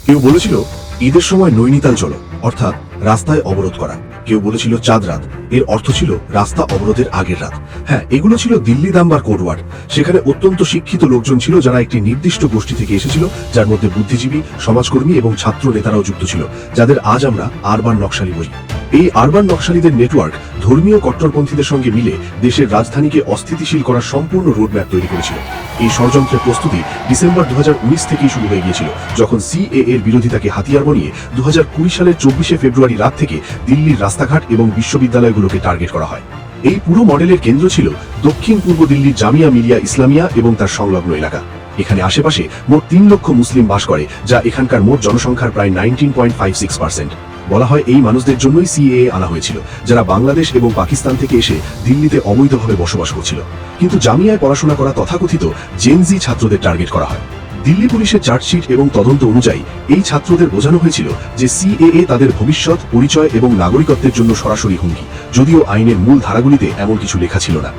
কেউ বলেছিল ঈদের সময় নৈনিতাল চলো, অর্থাৎ রাস্তায় অবরোধ করা। কেউ বলেছিল চাঁদ রাত, এর অর্থ ছিল রাস্তা অবরোধের আগের রাত। হ্যাঁ, এগুলো ছিল দিল্লি দাম্বার কোডওয়ার্ড। সেখানে অত্যন্ত শিক্ষিত লোকজন ছিল যারা একটি নির্দিষ্ট গোষ্ঠী থেকে এসেছিল, যার মধ্যে বুদ্ধিজীবী, সমাজকর্মী এবং ছাত্র নেতারাও যুক্ত ছিল, যাদের আজ আমরা আরবান নকশালি বলি। এই আরবান নকশালীদের নেটওয়ার্ক ধর্মীয় কট্টরপন্থীদের সঙ্গে মিলে দেশের রাজধানীকে অস্থিতিশীল করার সম্পূর্ণ রোডম্যাপ তৈরি করেছিল। এই ষড়যন্ত্রের প্রস্তুতি ডিসেম্বর 2019 থেকেই শুরু হয়ে গিয়েছিল, যখন সিএএ এর বিরোধিতাকে হাতিয়ার বানিয়ে 2020 সালের 24শে ফেব্রুয়ারি রাত থেকে দিল্লির রাস্তাঘাট এবং বিশ্ববিদ্যালয়গুলোকে টার্গেট করা হয়। এই পুরো মডেলের কেন্দ্র ছিল দক্ষিণ পূর্ব দিল্লির জামিয়া মিলিয়া ইসলামিয়া এবং তার সংলগ্ন এলাকা। এখানে আশেপাশে মোট 3 লক্ষ মুসলিম বাস করে, যা এখানকার মোট জনসংখ্যার প্রায় 19.56%। বলা হয় এই মানুষদের জন্যই সিএএ আনা হয়েছিল, যারা বাংলাদেশ এবং পাকিস্তান থেকে এসে দিল্লিতে অবৈধভাবে বসবাস করছিল। কিন্তু জামিয়ায় পড়াশোনা করা তথাকথিত জেনজি ছাত্রদের টার্গেট করা হয়। দিল্লি পুলিশের চার্জশিট এবং তদন্ত অনুযায়ী এই ছাত্রদের বোঝানো হয়েছিল যে সিএএ তাদের ভবিষ্যৎ, পরিচয় এবং নাগরিকত্বের জন্য সরাসরি হুমকি, যদিও আইনের মূল ধারাগুলিতে এমন কিছু লেখা ছিল না।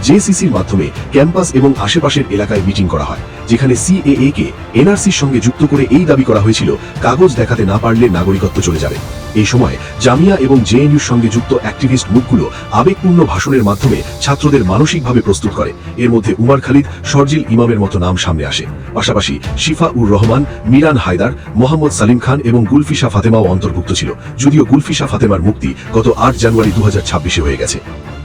জেসিসির মাধ্যমে ক্যাম্পাস এবং আশেপাশের এলাকায় মিটিং করা হয়, যেখানে সিএএ কে এনআরসির সঙ্গে যুক্ত করে এই দাবি করা হয়েছিল কাগজ দেখাতে না পারলে নাগরিকত্ব চলে যাবে। এই সময় জামিয়া এবং জেএনইউর সঙ্গে যুক্ত অ্যাক্টিভিস্ট মুখগুলো আবেগপূর্ণ ভাষণের মাধ্যমে ছাত্রদের মানসিকভাবে প্রস্তুত করে। এর মধ্যে উমার খালিদ, শরজিল ইমামের মতো নাম সামনে আসে। পাশাপাশি শিফা উর রহমান, মিরান হায়দার, মোহাম্মদ সালিম খান এবং গুলফিশা ফাতেমাও অন্তর্ভুক্ত ছিল, যদিও গুলফিশা ফাতেমার মুক্তি গত 8 জানুয়ারি 2026 হয়ে গেছে।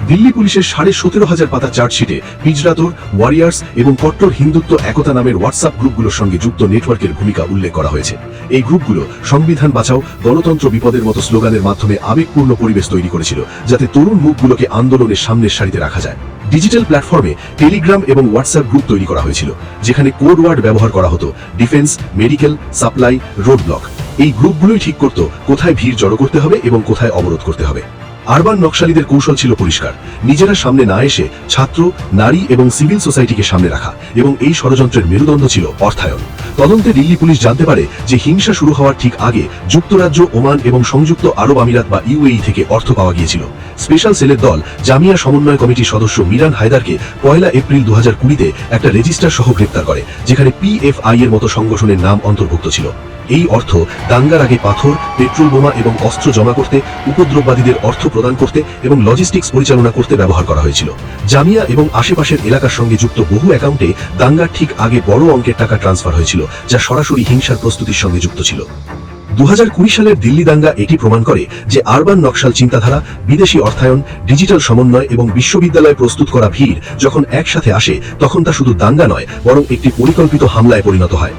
দিল্লি পুলিশের 17,500 পাতা চার্জশিটে পিজরাতোর, ওয়ারিয়ার্স এবং কট্টর হিন্দুত্ব একতা নামের হোয়াটসঅ্যাপ গ্রুপগুলোর সঙ্গে যুক্ত নেটওয়ার্কের ভূমিকা উল্লেখ করা হয়েছে। এই গ্রুপগুলো সংবিধান বাঁচাও, গণতন্ত্র বিপদের মতো স্লোগানের মাধ্যমে আবেগপূর্ণ পরিবেশ তৈরি করেছিল, যাতে তরুণ মুখগুলোকে আন্দোলনের সামনের সারিতে রাখা যায়। ডিজিটাল প্ল্যাটফর্মে টেলিগ্রাম এবং হোয়াটসঅ্যাপ গ্রুপ তৈরি করা হয়েছিল, যেখানে কোড ওয়ার্ড ব্যবহার করা হতো defence, medical, supply, road block. এই গ্রুপগুলোই ঠিক করত কোথায় ভিড় জড়ো করতে হবে এবং কোথায় অবরোধ করতে হবে। আরবান নকশালীদের কৌশল ছিল পরিষ্কার: নিজেরা সামনে না এসে ছাত্র, নারী এবং সিভিল সোসাইটিকে সামনে রাখা, এবং এই ষড়যন্ত্রের মেরুদণ্ড ছিল অর্থায়ন। তদন্তে দিল্লি পুলিশ জানতে পারে যে হিংসা শুরু হওয়ার ঠিক আগে যুক্তরাজ্য, ওমান এবং সংযুক্ত আরব আমিরাত বা ইউএই থেকে অর্থ পাওয়া গিয়েছিল। স্পেশাল সেলের দল জামিয়া সমন্বয় কমিটির সদস্য মিরান হায়দারকে 1 এপ্রিল 2020-তে একটা রেজিস্টার সহ গ্রেপ্তার করে, যেখানে পিএফআই এর মতো সংগঠনের নাম অন্তর্ভুক্ত ছিল। এই অর্থ দাঙ্গার আগে পাথর, পেট্রোল বোমা এবং অস্ত্র জমা করতে, উপদ্রববাদীদের অর্থ প্রদান করতে এবং লজিস্টিক্স পরিচালনা করতে ব্যবহার করা হয়েছিল। জামিয়া এবং আশেপাশের এলাকার সঙ্গে যুক্ত বহু অ্যাকাউন্টে দাঙ্গার ঠিক আগে বড় অঙ্কের টাকা ট্রান্সফার হয়েছিল, যা সরাসরি হিংসার প্রস্তুতির সঙ্গে যুক্ত ছিল। 2020 সালের দিল্লি দাঙ্গা এটি প্রমাণ করে যে আরবান নকশাল চিন্তাধারা, বিদেশি অর্থায়ন, ডিজিটাল সমন্বয় এবং বিশ্ববিদ্যালয়ে প্রস্তুত করা ভিড় যখন একসাথে আসে, তখন তা শুধু দাঙ্গা নয়, বরং একটি পরিকল্পিত হামলায় পরিণত হয়।